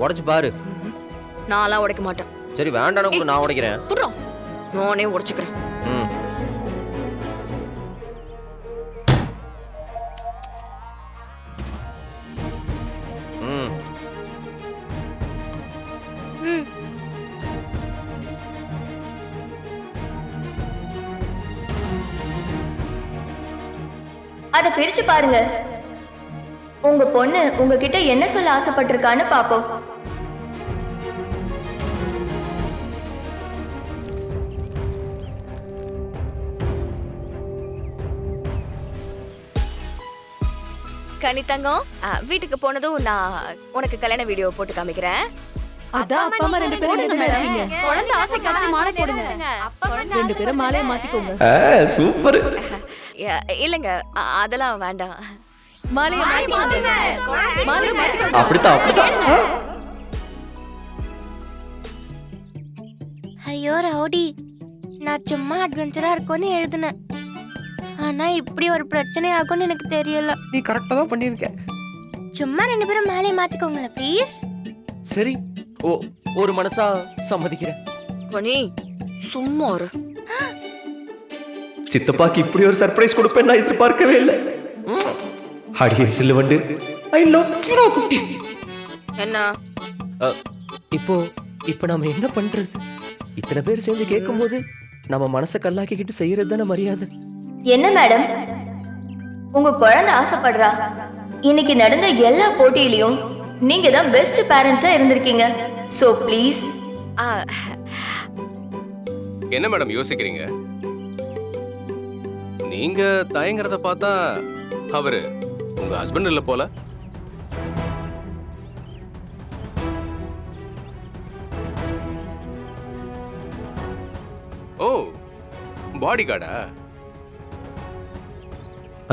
உடைச்சு பாரு. நான்லாம் உடைக்க மாட்டேன். சரி வேண்டாம் கூட நான் உடைக்கிறேன். துறோம், நானே உடைச்சுக்கிறேன். ம். ம். ம். அத பிரிச்சு பாருங்க. உங்க பொண்ணு உங்ககிட்ட என்ன சொல்ல ஆசைப்பட்டிருக்கான்னு பாப்போம். கனி தங்கம், வீட்டுக்கு போனதும் நான் உனக்கு கல்யாண வீடியோ போட்டு காமிக்கிறேன். அதான் அப்பா அம்மா 2 பேரும் இங்க தானே இருக்கீங்க. குழந்தை ஆசைக்காச்சு மாலை போடுங்க. 2 பேரும் மாலையை மாத்திக்கோங்க. சூப்பர். இல்லங்க, அதெல்லாம் வேண்டாம். மாலையை மாத்திக்கோங்க. மாலையை மாத்தி அப்படிதான். ஐயோ ரவுடி, நான் சும்மா அட்வென்ச்சரா இருக்கும்னு எழுதினேன். ஆனா இப்படி ஒரு பிரச்சனை ஆகும்னு எனக்கு தெரியல. நீ கரெக்டா தான் பண்ணிருக்க. சும்மா 2 பேரும் மாலையை மாத்திக்கோங்களேன் ப்ளீஸ். சரி, ஒரு மனசா சம்மதிக்கிறேன். கனி சும்மா இரு. சித்தப்பாக்கு இப்படி ஒரு சர்ப்ரைஸ் கொடுப்பேன் நான் எதிர்பார்க்கவே இல்லை. அடியே சில்லுவண்டு, ஐ லவ் யூ குட்டி. என்ன இப்போ நாம என்ன பண்றது? இத்தனை பேர் சேர்ந்து கேட்கும்போது நம்ம மனசை கல்லாக்கிக்கிட்டு செய்யறது தானே மரியாதை. என்ன மேடம், உங்க குழந்தை ஆசைப்படுறா. இன்னைக்கு நடந்த எல்லா போட்டியிலையும் நீங்க தான் பெஸ்ட் பேரண்ட்ஸா இருந்திருக்கீங்க. So please. என்ன மேடம் யோசிக்கிறீங்க? நீங்க தயங்குறத பார்த்தா அவரு உங்க ஹஸ்பண்ட் இல்ல போல. ஓ, பாடி கார்டா?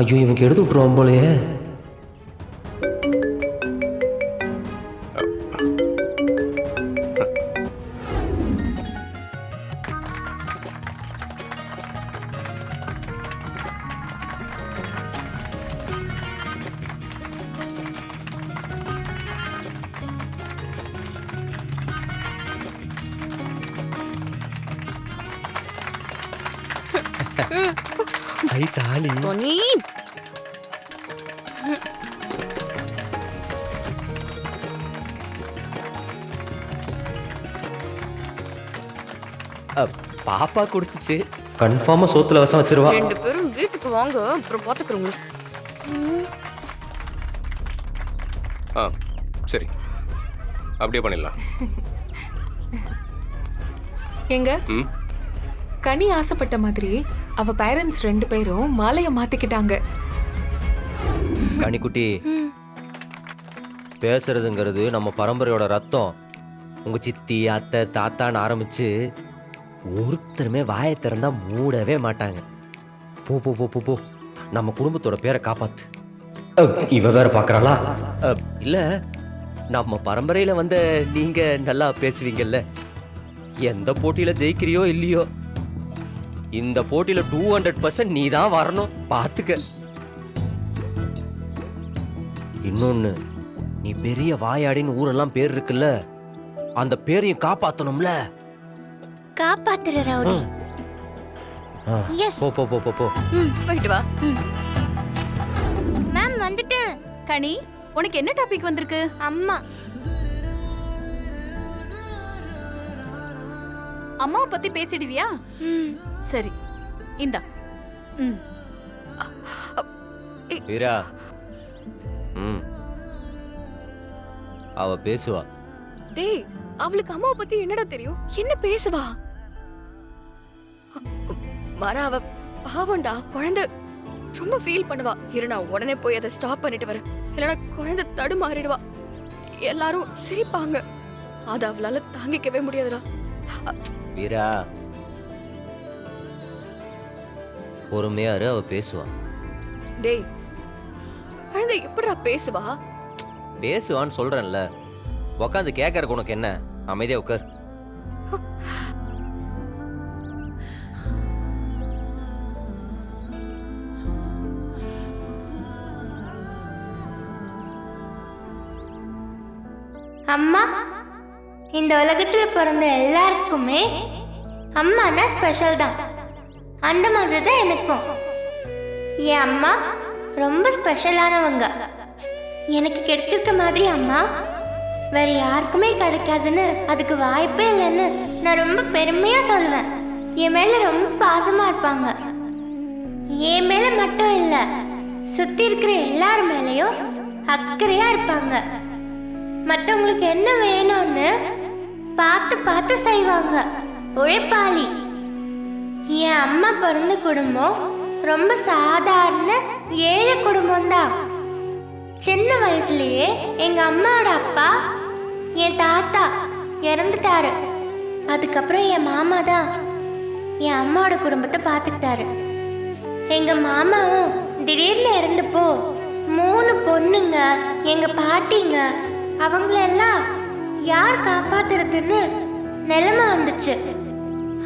ஐயோ, இவனுக்கு எடுத்து விட்டுருவான் போலயே. ஐ தாலி. கனி பாப்பா கொடுத்துச்சு. கன்ஃபார்மா சோத்துல வசம் வச்சிருவா. 2 பேரும் வீட்டுக்கு வாங்க, அப்புறம் பாத்துக்கிறோங்க. சரி, அப்படியே பண்ணிடலாம். எங்க கனி ஆசைப்பட்ட மாதிரி அவ பேரண்ட்ஸ் 2 பேரும் மாலைய மாத்திக்கிட்டாங்க. கனிக்குட்டி, பேசுறதுங்கிறது நம்ம பரம்பரையோட ரத்தம். உங்க சித்தி, அத்தை, தாத்தான்னு ஆரம்பிச்சு ஒருத்தருமே வாயை திறந்தா மூடவே மாட்டாங்க. போ போ போ போ போ, நம்ம குடும்பத்தோட பேரை காப்பாத்து. இவ வேற பாக்குறாளா? இல்ல, நம்ம பரம்பரையில வந்த நீங்க நல்லா பேசுவீங்கல்ல. எந்த போட்டியில ஜெயிக்கிறியோ இல்லையோ, இந்த போட்டியில 200% நீ தான் வரணும். பாத்துக்க. இன்னொன்னு, நீ பெரிய வாயாடின்னு ஊரெல்லாம் பேர் இருக்குல்ல, அந்த பேரையும் காப்பாத்தணும்ல. காப்பாத்துற ரவுடி. எஸ். போ போ போ போ போ. போயிட்டு வா. மேம் வந்துட்டேன். கனி, உனக்கு என்ன டாபிக் வந்திருக்கு? அம்மா. அம்மாவை பத்தி பேசிடுவியா? சரி, இந்தா. வீரா, அவ பேசுவா. டேய், அவளுக்கு அம்மாவை பத்தி என்னடா தெரியும்? என்ன பேசுவா? மர அவ பாவம்டா, குழந்தை ரொம்ப ஃபீல் பண்ணுவா. இரு, நான் உடனே போய் அதை ஸ்டாப் பண்ணிட்டு வரேன். இல்லைன்னா குழந்தை தடுமாறிடுவா. எல்லாரும் சிரிப்பாங்க. அது அவளால தாங்கிக்கவே முடியாதுடா. வீரா, பொறுமையாரு, அவ பேசுவா. டேய், குழந்தை எப்படிடா பேசுவா? பேசுவான்னு சொல்றேன்ல. உக்காந்து கேட்கறக்கு உனக்கு என்ன? அமைதியா உட்கார். அம்மா, இந்த உலகத்துல பிறந்த எல்லாருக்குமே அம்மானா ஸ்பெஷல் தான். அந்த மாதிரி தான் எனக்கும். என் அம்மா ரொம்ப ஸ்பெஷலானவங்க. எனக்கு கிடைச்சிருக்க மாதிரி அம்மா வேற யாருக்குமே கிடைக்காதுன்னு, அதுக்கு வாய்ப்பே இல்லைன்னு நான் ரொம்ப பெருமையா சொல்லுவேன். என் மேல ரொம்ப பாசமா இருப்பாங்க. என் மேல மட்டும் இல்ல, சுத்தி இருக்கிற எல்லார் மேலயும் அக்கறையா இருப்பாங்க. மற்றவங்களுக்கு என்ன வேணும்னு பார்த்து பார்த்து செய்வாங்க. உழைப்பாளி. என் அம்மா பிறந்த குடும்பம் ரொம்ப சாதாரண ஏழை குடும்பம் தான். சின்ன வயசுலயே எங்க அம்மாவோட அப்பா, என் தாத்தா இறந்துட்டாரு. அதுக்கப்புறம் என் மாமா தான் என் அம்மாவோட குடும்பத்தை பார்த்துக்கிட்டாரு. எங்க மாமாவும் திடீர்னு இறந்தப்போ 3 பொண்ணுங்க, எங்க பாட்டிங்க, அவங்களெல்லாம் யார் காப்பாத்துறதுன்னு நிலைமை வந்துச்சு.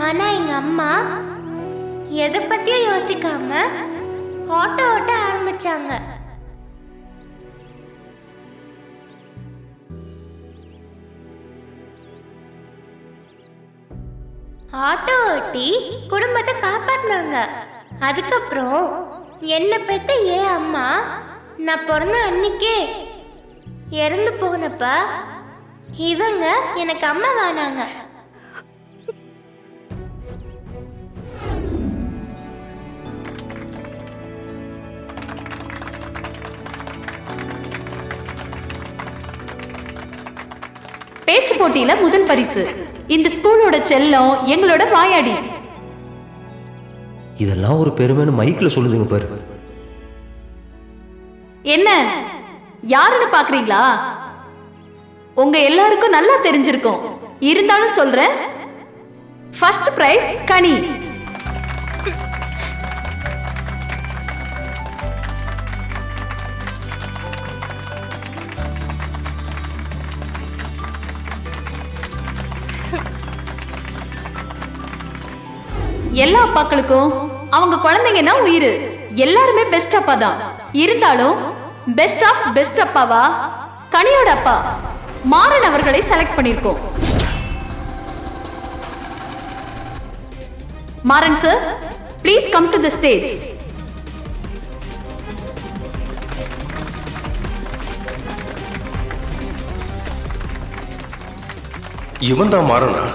ஆனா எங்க அம்மா எதை பத்தியும் யோசிக்காம ஆட்டோ ஓட்ட ஆரம்பிச்சாங்க. ஆட்டோ ஓட்டி குடும்பத்தை காப்பாத்தினாங்க. அதுக்கப்புறம் என்ன பெத்த ஏன் அம்மா நான் பிறந்த அன்னைக்கே இறந்து போனப்ப இவங்க எனக்கு அம்மா வானாங்க. பேச்சு போட்டியில முதல் பரிசு இந்த ஸ்கூலோட செல்லம், எங்களோட வாயாடி. இதெல்லாம் ஒரு பெருமைன்னு மைக்கில் சொல்லுதுங்க பாரு. என்ன யாருன்னு பாக்குறீங்களா? உங்க எல்லாருக்கும் நல்லா தெரிஞ்சிருக்கும். இருந்தாலும் சொல்றேன், ஃபர்ஸ்ட் பிரைஸ் கனி. எல்லா அப்பாக்களுக்கும் அவங்க குழந்தைங்கன்னா உயிர். எல்லாருமே பெஸ்ட் அப்பா தான். இருந்தாலும் பெஸ்ட் ஆஃப் பெஸ்ட் அப்பாவா கனியோட அப்பா மாறன் அவர்களை செலக்ட் பண்ணிருக்கோம். Maran sir, please come to the stage. இவன் தான் மாறனா?